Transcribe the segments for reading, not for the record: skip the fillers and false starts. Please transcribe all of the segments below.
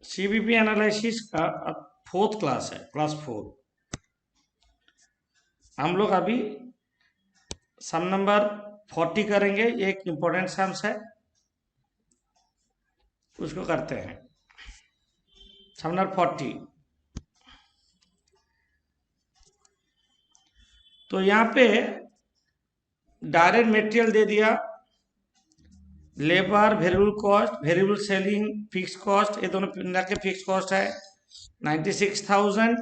CBP analysis का 4th class है, class 4। हम लोग अभी सम नंबर 40 करेंगे। एक इम्पोर्टेंट सम्स है, उसको करते हैं। Sum number 40। तो यहाँ पे डायरेक्ट मटेरियल दे दिया, labour, variable cost, variable selling, fix cost, ये दोनों मिला के फिक्स कॉस्ट है 96,000।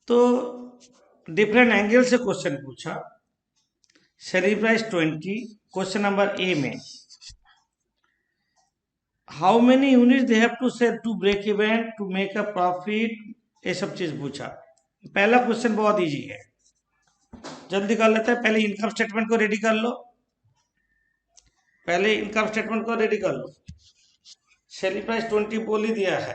तो डिफरेंट एंगल से क्वेश्चन पूछा। Selling price 20। Question number A में how many unit they have to sell to break even to make a profit, ये सब चीज पूछा। पहला क्वेश्चन बहुत इजी है, जल्दी कर लेते हैं। पहले इनकम स्टेटमेंट को रेडी कर लो, पहले इनकम स्टेटमेंट को रेडी कर लो। सेलिंग प्राइस 20 बोल ही दिया है।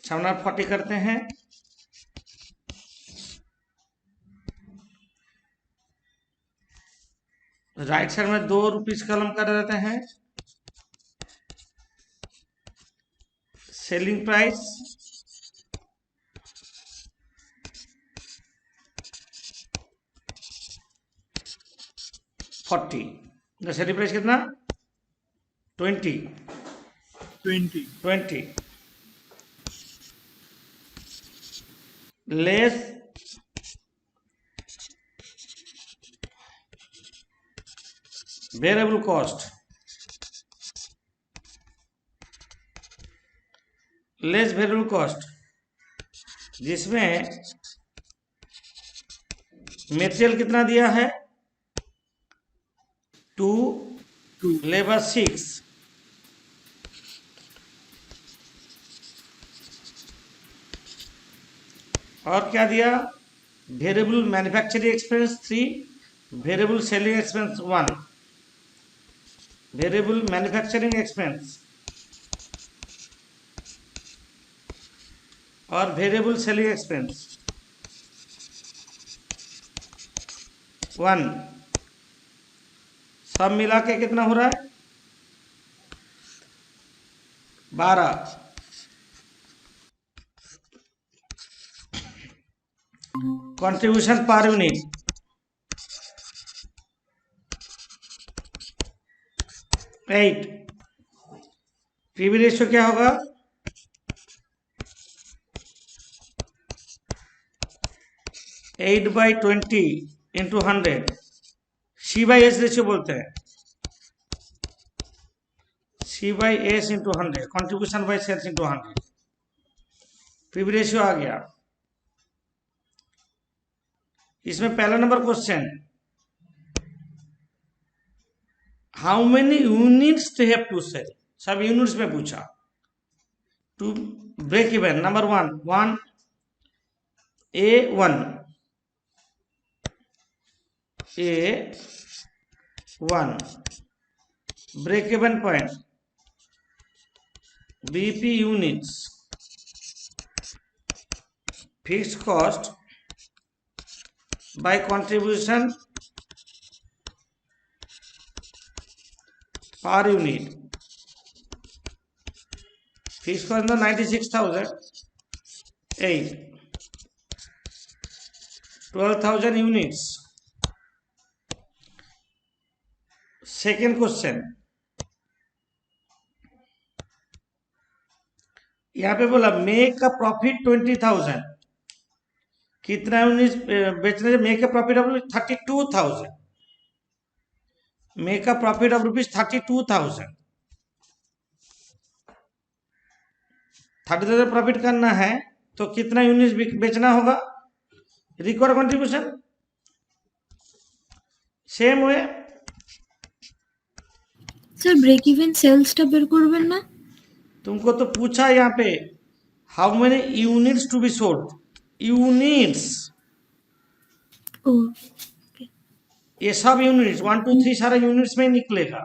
सामने 40 करते हैं। राइट साइड में 2 रुपीज कलम कर देते हैं। Selling price $40। सेलिंग प्राइस कितना? 20 less variable cost, less variable cost, जिसमें मटेरियल कितना दिया है 2, लेबर 6, और क्या दिया? Variable manufacturing expense 3, variable selling expense 1, variable manufacturing expense और वेरिएबल सेलिंग एक्सपेंस 1। सब मिला के कितना हो रहा है? 12। Contribution per unit 8। PV ratio क्या होगा? 8/20 into 100। C by S ratio बोलते हैं, C by S into 100, contribution by sales into 100। PV ratio आ गया। इसमें पहला नंबर question, how many units they have to sell, सब यूनिट्स में पूछा। To break even, number 1 A1 break even point BP units, fix cost by contribution per unit. Fix cost 96,000, 8, 12,000 units. Second question, यहां पे बोला मेक अ प्रॉफिट 20,000, कितना unit बेचने से? Make a profit of 32,000, make a profit of rupees 32,000। 30,000 profit करना है तो कितना यूनिट बेचना होगा? Required contribution same way. Sir break even সেলসটা বের করবেন না? तुमको तो पूछा यहाँ पे how many units to be sold, units, ও ये सब यूनिट्स 1 2 3 सारा यूनिट्स में निकलेगा।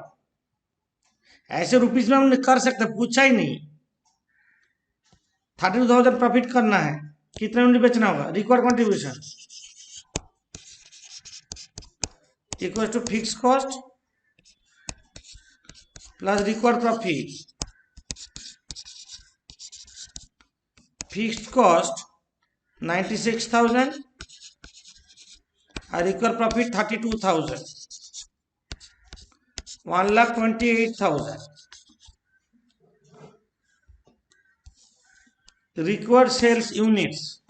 ऐसे रुपीज में हम कर सकते, पूछा ही नहीं। 32,000 प्रॉफिट करना है, कितना यूनिट बेचना होगा? Required contribution equal to fix cost plus required profit. Fixed cost 96,000 और required profit 32,000, 1,28,000। required sales units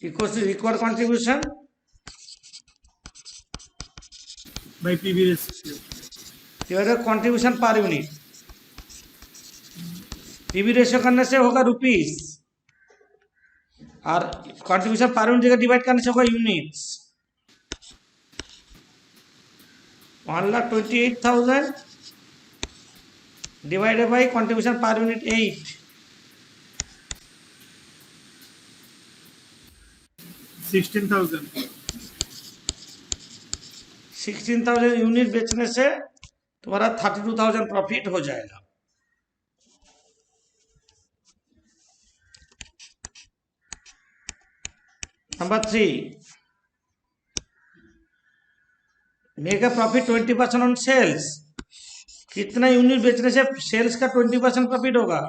equals to required contribution by PV ratio divided contribution per unit। PV ratio करने से होगा rupees और contribution per unit जगह divide करने से होगा units. 1,28,000 divided by contribution per unit 8, 16,000 16,000 unit बेचने से तुम्हारा 32,000 प्रॉफिट हो जाएगा। Number 3, make a profit 20% on sales. कितना यूनिट बेचने से सेल्स का 20% प्रॉफिट होगा?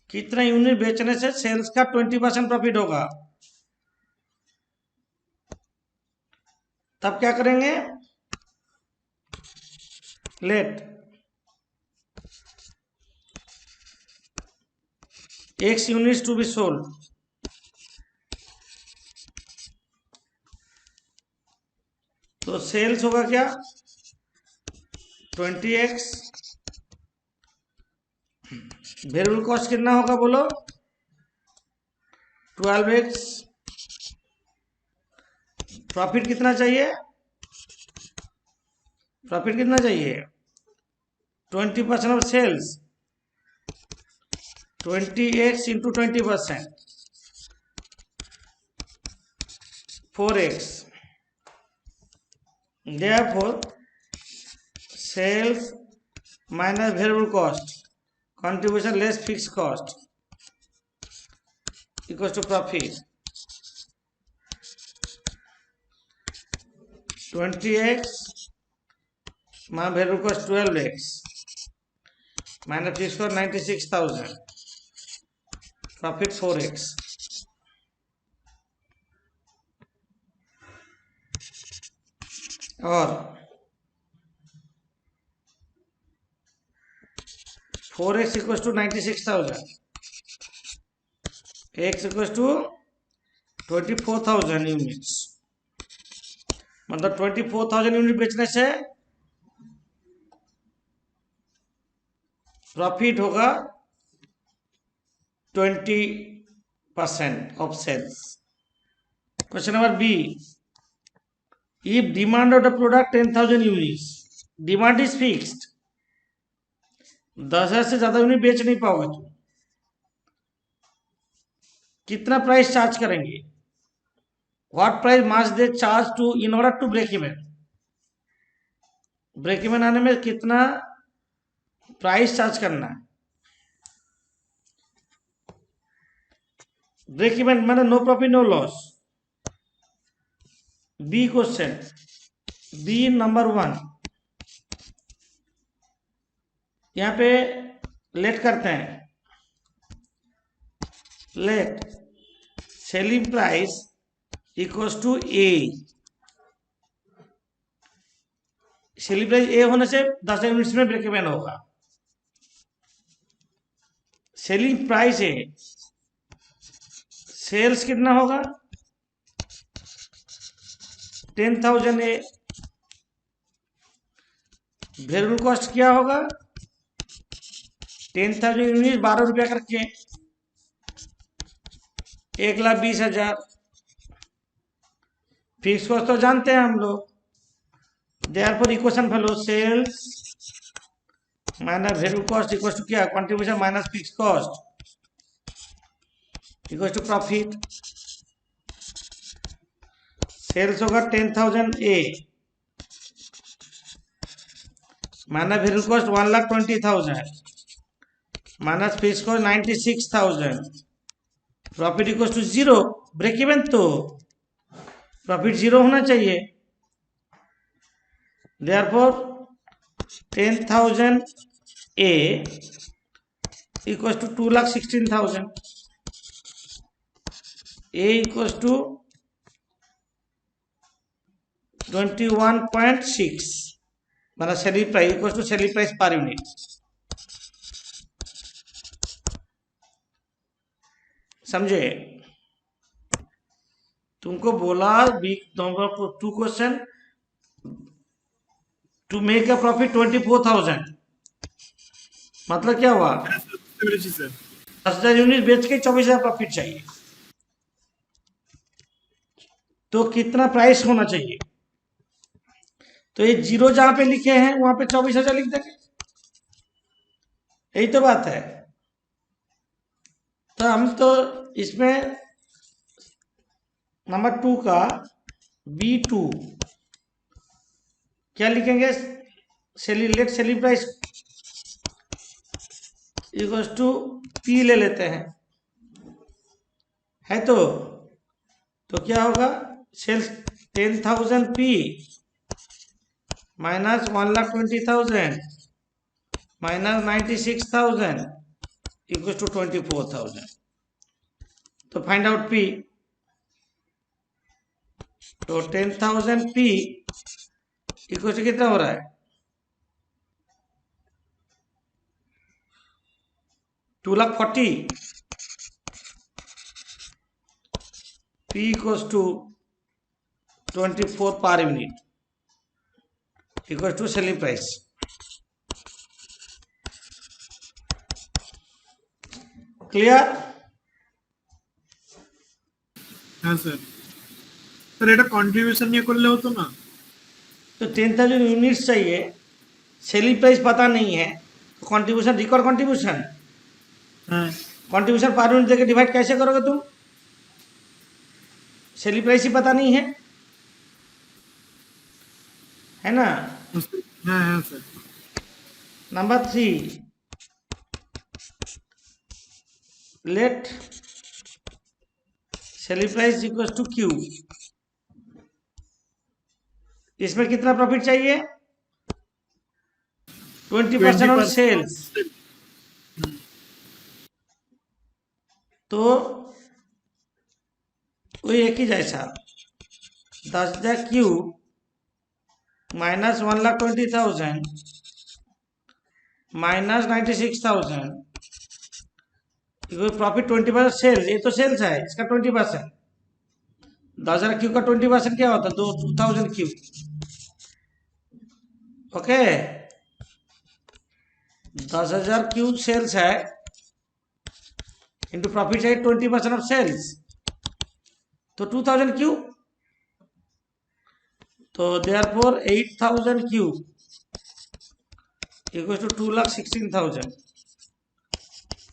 कितना यूनिट बेचने से सेल्स का 20% प्रॉफिट होगा? तब क्या करेंगे? Let X units to be sold, तो सेल्स होगा क्या? 20x, वेरिएबल कॉस्ट कितना होगा बोलो? 12x। प्रॉफिट कितना चाहिए? प्रॉफिट कितना चाहिए? 20% of sales, 20x into 20%, 4x। Therefore, sales minus variable cost, contribution less fixed cost equals to profit। 20x minus variable cost 12x minus fixed cost 96,000, profit 4x। और 4x equal to 96,000, x equal to 24,000 units, मतलब 24,000 unit बेचने से profit होगा 20% of sales. Question number B, if demand of the product 10,000 units, demand is fixed, 10,000 से ज्यादा unit बेच नहीं पाओगे तुम, कितना प्राइस चार्ज करेंगे? What price must they charge to in order to break even? Break even आने में कितना प्राइस चार्ज करना है? ब्रेक इवन माने no profit no loss. B question, B number 1, यहां पे लेट करते हैं। Let selling price equals to A. Selling price A होने से 10 यूनिट्स में ब्रेक इवन होगा। सेलिंग प्राइस है, सेल्स कितना होगा? 10,000 है। वेरिएबल कॉस्ट क्या होगा? 10,000 यूनिट 12 रुपया करके 1,20,000। फिक्स कॉस्ट तो जानते हैं हम लोग, therefore equation follow sales minus variable cost equals to क्या? Contribution minus fix cost equals to profit. Sales होगा 10,000 A minus variable cost 1,20,000 minus fix cost 96,000, profit equal to 0, break even, तो profit 0 होना चाहिए। Therefore 10,000 A equal to 2,16,000, A equal to 21.6, मतलब selling price equal to selling price per unit. समझे? तुमको बोला two question, to make a profit 24,000, मतलब क्या हुआ? सर 10,000 यूनिट बेच के 24,000 प्रॉफिट चाहिए, तो कितना प्राइस होना चाहिए? तो ये 0 जहां पे लिखे हैं वहां पे 24,000 लिख देंगे, यही तो बात है। तो हम तो इसमें नंबर 2 का B2 क्या लिखेंगे? Let selling price equals to P ले लेते हैं, है तो क्या होगा? Sales 10,000 P minus 1,20,000 minus 96,000 equals to 24,000। तो फाइंड आउट P। तो 10,000 P इक्वल टू कितना हो रहा है? 2,40,000 P इक्वल्स टू 24 पर unit equal to selling price. Clear? হ্যাঁ স্যার স্যার এটা কন্ট্রিবিউশন নিয়ে করলে হতো না? तो 10,000 यूनिट्स चाहिए, सेलिंग प्राइस पता नहीं है, तो कंट्रीब्यूशन, रिकॉर्ड कंट्रीब्यूशन, হ্যাঁ कंट्रीब्यूशन पर यूनिट देके डिवाइड कैसे करोगे तुम? सेलिंग प्राइस ही पता नहीं है ना? হ্যাঁ হ্যাঁ sir number 3, let selling price equal to Q। इसमें कितना प्रॉफिट चाहिए? 20% ऑन सेल्स। तो वही एक ही जैसा 10,000 Q minus 1,20,000 minus 96,000 profit 20% sales, ये तो सेल्स है, इसका 20%। 10,000 Q का 20% क्या होता है? 2,000 Q। ओके, 10,000 Q सेल्स है इंटू प्रॉफिट है 20% ऑफ सेल्स, तो 2,000 Q। तो therefore 8,000 Q equal to 2,16,000।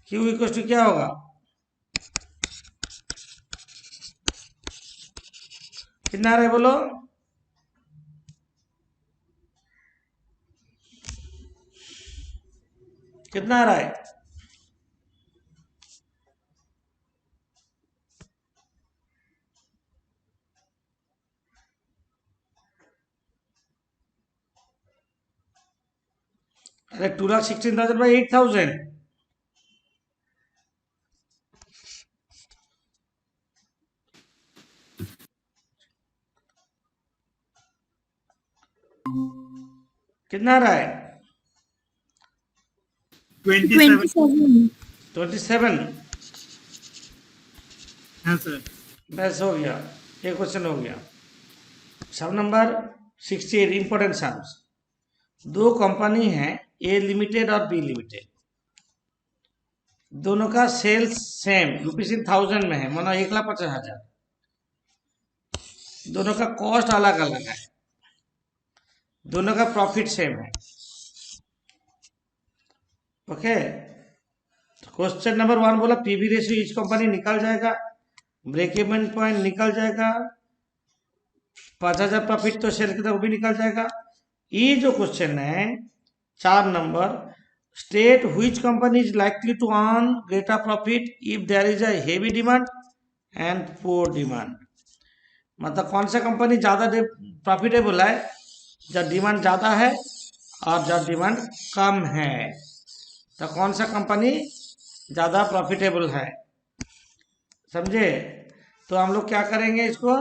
Q equal to क्या होगा? कितना आ रहा है बोलो? कितना आ रहा है? अरे 2,16,000 बाई 8,000, कितना आ रहा है? 27 27। হ্যাঁ স্যার बस हो गया, एक क्वेश्चन हो गया। सब नंबर 68, इंपॉर्टेंट सम्स। दो कंपनी है ए लिमिटेड और बी लिमिटेड, दोनों का सेल्स सेम रुपीज इन 1,000 में है, मानो 1,50,000। दोनों का कॉस्ट अलग अलग है, दोनों का प्रॉफिट सेम है। ओके, क्वेश्चन नंबर 1 बोला पीवी रेशियो ईच कंपनी निकल जाएगा, ब्रेक इवन पॉइंट निकल जाएगा, 5,000 प्रॉफिट तो सेल की तरफ भी निकल जाएगा। ये जो क्वेश्चन है 4 number, state which company is likely to earn greater profit if there is a heavy demand and poor demand. मतलब कौन सा कंपनी ज़्यादा प्रॉफिटेबल है जब डिमांड ज़्यादा है और जब डिमांड कम है, तो कौन सा कंपनी ज़्यादा प्रॉफिटेबल है, समझे? तो हम लोग क्या करेंगे, इसको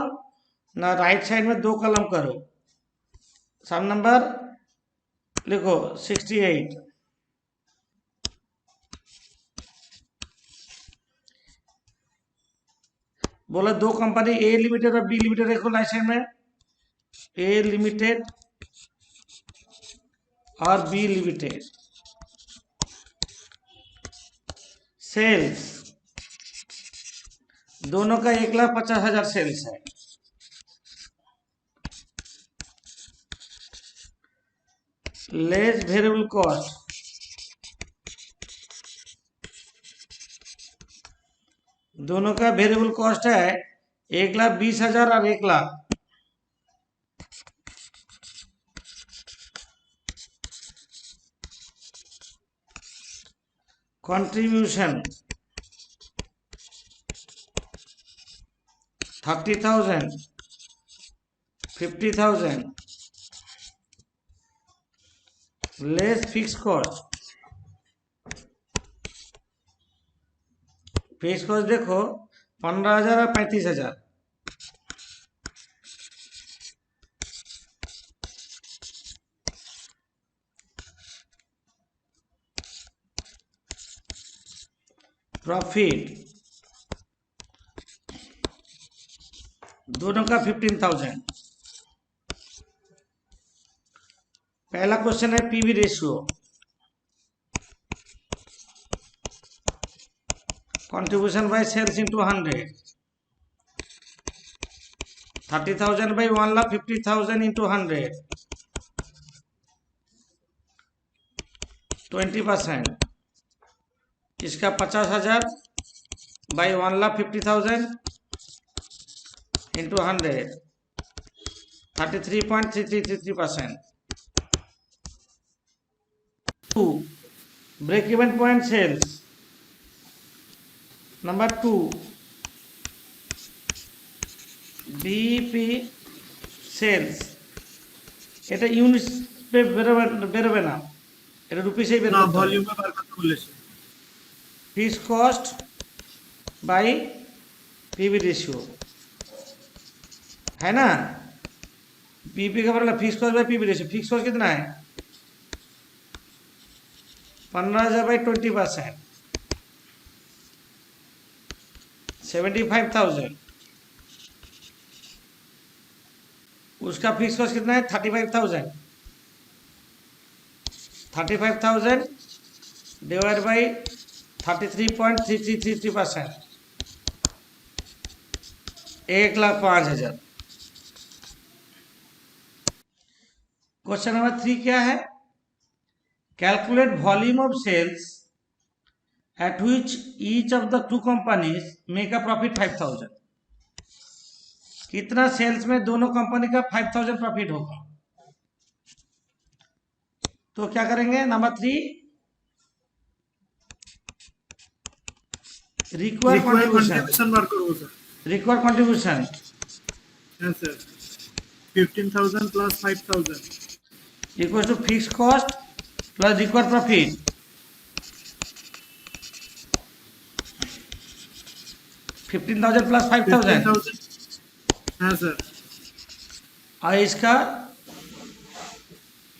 ना राइट साइड में 2 कॉलम करो, सम नंबर लिखो 68, बोला 2 कंपनी ए लिमिटेड और बी लिमिटेड देखो राइट साइड में, ए लिमिटेड और बी लिमिटेड, सेल्स दोनों का 1,50,000 सेल्स है, लेस वेरिएबल कॉस्ट दोनों का वेरिएबल कॉस्ट है 1,20,000 और 1,00,000, contribution 30,000 50,000 less fix cost, fix cost देखो 15,000 और 35,000, प्रॉफिट दोनों का 15,000। पहला क्वेश्चन है PV ratio, contribution by sales into 100, 30,000 by 1,50,000 into 100, 20%, इसका 50,000 by 1,50,000 into 100, 33.33%। 2 break even point sales, number 2 BP sales, এটা ইউনিট পে বেরোবে না, এটা রুপিসেই বের না করতে হবে। ভলিউমে বার করতে বলেছে। Fix cost by PV ratio है ना, पीपी का मतलब fix cost by PV ratio, fix cost कितना है 15,000 बाई 20%, 75,000, उसका फिक्स कॉस्ट कितना है 35,000, 35,000 डिवाइड बाई 33.3333%, 1,05,000। क्वेश्चन नंबर 3 क्या है, calculate volume of sales at which each of the 2 companies make a profit 5,000। कितना सेल्स में दोनों कंपनी का 5,000 प्रॉफिट होगा, तो क्या करेंगे, नंबर 3 रिक्वायर्ड कंट्रीब्यूशन বার করব স্যার। रिक्वायर्ड कंट्रीब्यूशन হ্যাঁ sir, 15,000 plus 5,000 equal to fix cost plus required profit, 15,000 plus 5,000, 15,000। হ্যাঁ স্যার, और इसका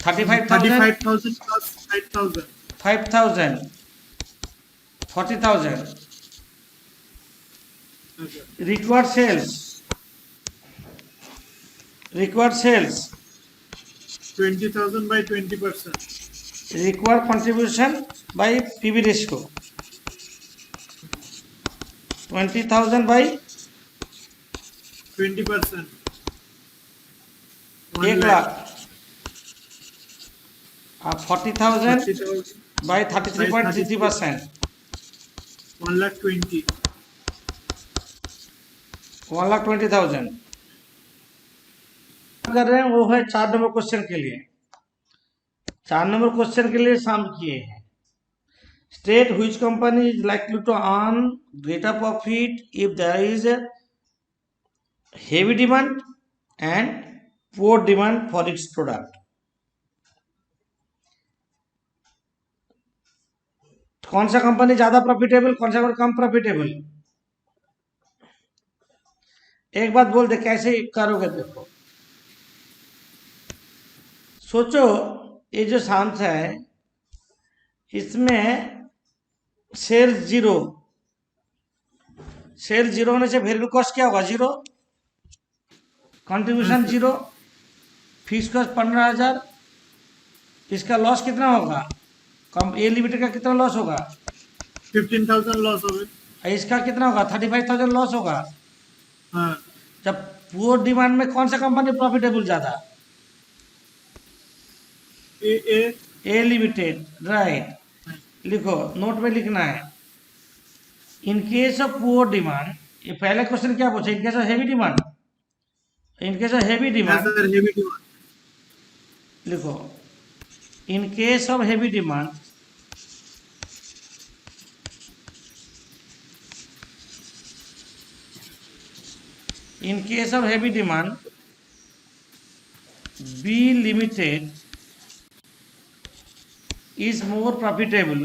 35,000 35,000 plus 5,000 5,000 40,000 required sales 20,000 by 20%, required contribution by PV ratio 20,000 by 20%, 1 lakh और 40,000 by 33.33%, 1,20,000, 1,20,000 कर रहे हैं, वो है 4 नंबर क्वेश्चन के लिए। 4 नंबर क्वेश्चन के लिए सम किए हैं, State which company is likely to earn greater profit if there is a heavy demand and poor demand for its product. कौन सा कंपनी ज्यादा प्रॉफिटेबल, कौन सा कम प्रॉफिटेबल? एक बात बोल दे, कैसे करोगे? देखो, सोचो, ये जो साम्स है इसमें सेल्स जीरो होने से वेरिएबल कॉस्ट क्या होगा? Zero, contribution zero, fix cost 15,000, इसका लॉस कितना होगा? कम ए लिमिटेड का कितना लॉस होगा? 15,000 लॉस होगा। इसका कितना होगा? 35,000 लॉस होगा। हाँ, जब पुअर डिमांड में कौन सा कंपनी प्रॉफिटेबल ज्यादा? A limited, right. लिखो, नोट में लिखना है, in case of poor demand, ये पहले क्वेश्चन क्या पूछा? In case of heavy demand, in case of heavy demand लिखो, in case of heavy demand in case of heavy demand, B limited is more profitable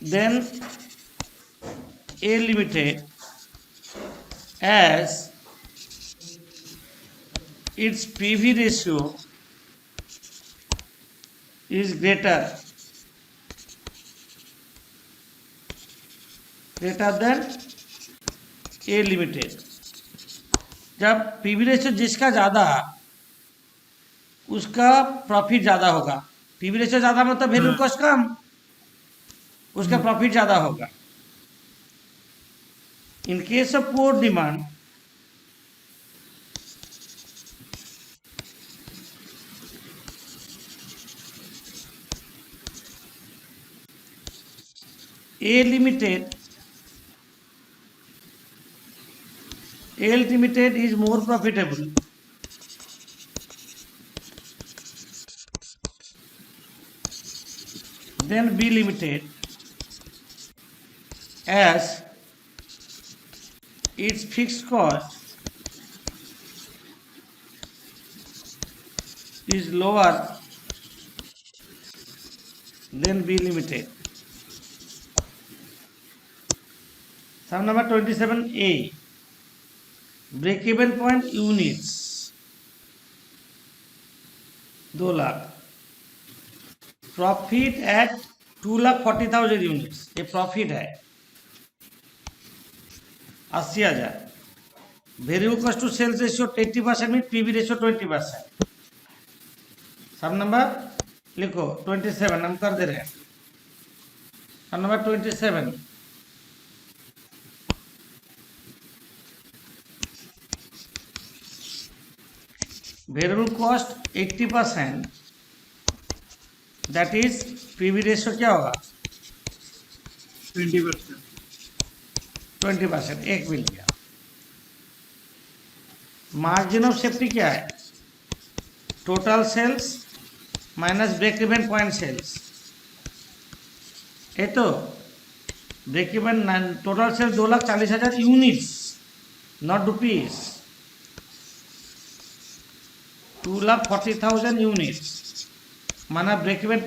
than A limited, as its PV ratio is greater than A limited. जब PV ratio जिसका ज़्यादा उसका profit ज़्यादा होगा। PV ratio ज़्यादा मतलब value cost कम, उसका profit ज़्यादा होगा। इन case of poor demand, A limited is more profitable than B limited, as its fixed cost is lower than B limited. Sum number 27A, break-even point units 2 lakh, profit at 2,40,000 units, ये profit है 80,000। Variable cost to sales ratio 80% में PV ratio 20%। सब number लिखो 27, हम कर दे रहे हैं। सब number 27, variable cost 80%, that is PV ratio क्या होगा? 20%, एक मिल गया। मार्जिन ऑफ सेफ्टी क्या है? Total sales minus break even point sales. ये तो break even total sales 2,40,000 units, not rupees. 2,40,000 units माना ब्रेक इवन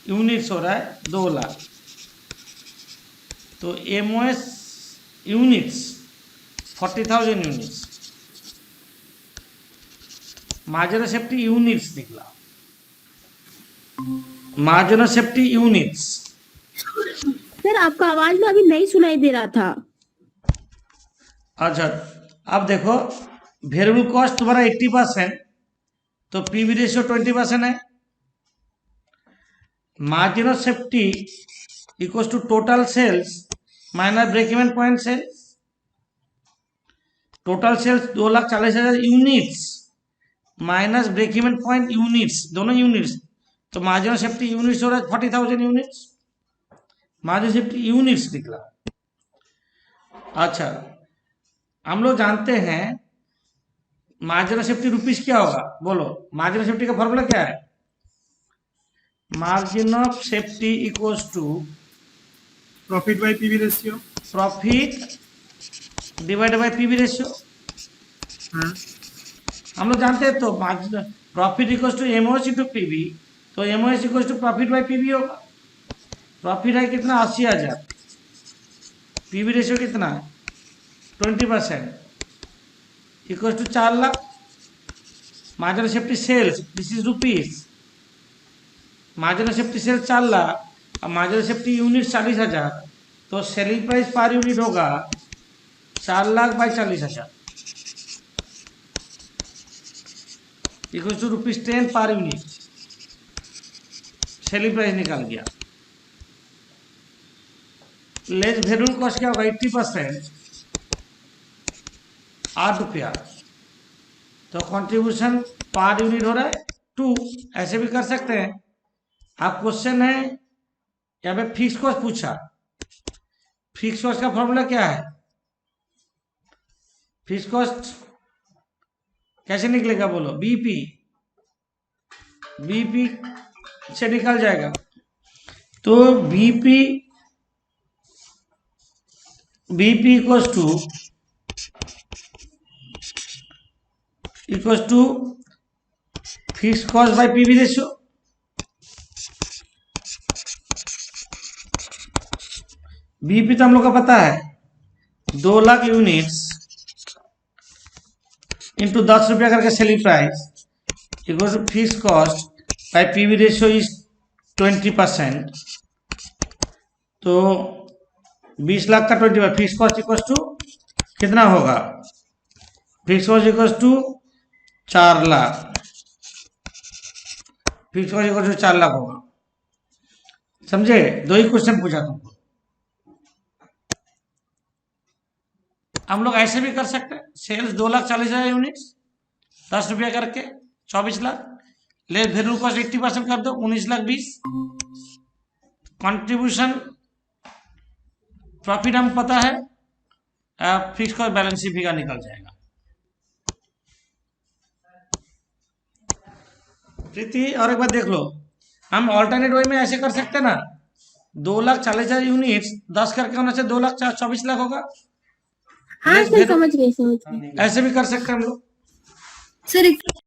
यूनिट्स हो रहा है 2 लाख, तो MOS units 40,000 units, margin of safety units निकला, margin of safety units. Sir आपका आवाज में अभी नहीं सुनाई दे रहा था। अच्छा, अब देखो, वेरिएबल कॉस्ट तुम्हारा 80%, तो पीवी रेशियो 20% है। Margin of safety equals to total sales minus break even point sales. Total sales 2,40,000 units minus break even point units, दोनों यूनिट्स, तो मार्जिन ऑफ सेफ्टी यूनिट्स हो रहा है 40,000 यूनिट्स, मार्जिन सेफ्टी यूनिट्स निकला। अच्छा, हम लोग जानते हैं मार्जिन ऑफ सेफ्टी रुपीज क्या होगा, बोलो मार्जिन ऑफ सेफ्टी का फॉर्मूला क्या है? Margin of safety equals to profit by PV ratio. Profit divided by PV ratio. हाँ हम लोग जानते हैं तो margin profit equals to MOS into PV, तो MOS equals to profit by PV होगा। प्रॉफिट है कितना 80,000, पीवी रेशियो कितना है 20%, equals to 4 lakh. Margin of safety sales this is rupees, margin of safety sales 4 lakh, अब मार्जिन ऑफ सेफ्टी यूनिट 40,000, तो selling price per unit होगा 4 lakh by 40,000 equals to ₹10 per unit. Selling price निकाल गया। Less variable cost क्या होगा 80%, 8 रुपया, तो contribution per unit हो रहा है 2। ऐसे भी कर सकते हैं आप। क्वेश्चन है यहाँ पे फिक्स कॉस्ट पूछा, फिक्स कॉस्ट का फॉर्मूला क्या है? फिक्स कॉस्ट कैसे निकलेगा बोलो? बीपी, बीपी से निकल जाएगा। तो BP equals to fix cost by PV ratio. BP तो हम लोग का पता है 2 लाख यूनिट्स इंटू 10 रुपया करके selling price equal to fix cost by PV ratio is 20%, तो 20 लाख का 20 फिक्स कॉस्ट इक्वल टू कितना होगा? Fix cost equal to 4 lakh, fix cost equal to 4 lakh होगा। समझे? 2 ही क्वेश्चन पूछा तुमको। हम लोग ऐसे भी कर सकते हैं, सेल्स 2,40,000 यूनिट्स 10 रुपया करके 24 लाख, ले वेरिएबल कॉस्ट 80% कर दो 19,20,000। कंट्रीब्यूशन प्रॉफिट हम पता है, फिक्स कॉस्ट बैलेंस शीट का निकल जाएगा। प्रीति और एक बार देख लो, हम ऑल्टरनेट वे में ऐसे कर सकते हैं ना, 2,40,000 यूनिट्स 10 करके होने से 2,24,00,000 होगा। हाँ सर समझ गए। ऐसे भी कर सकते हैं हम लोग। सर एक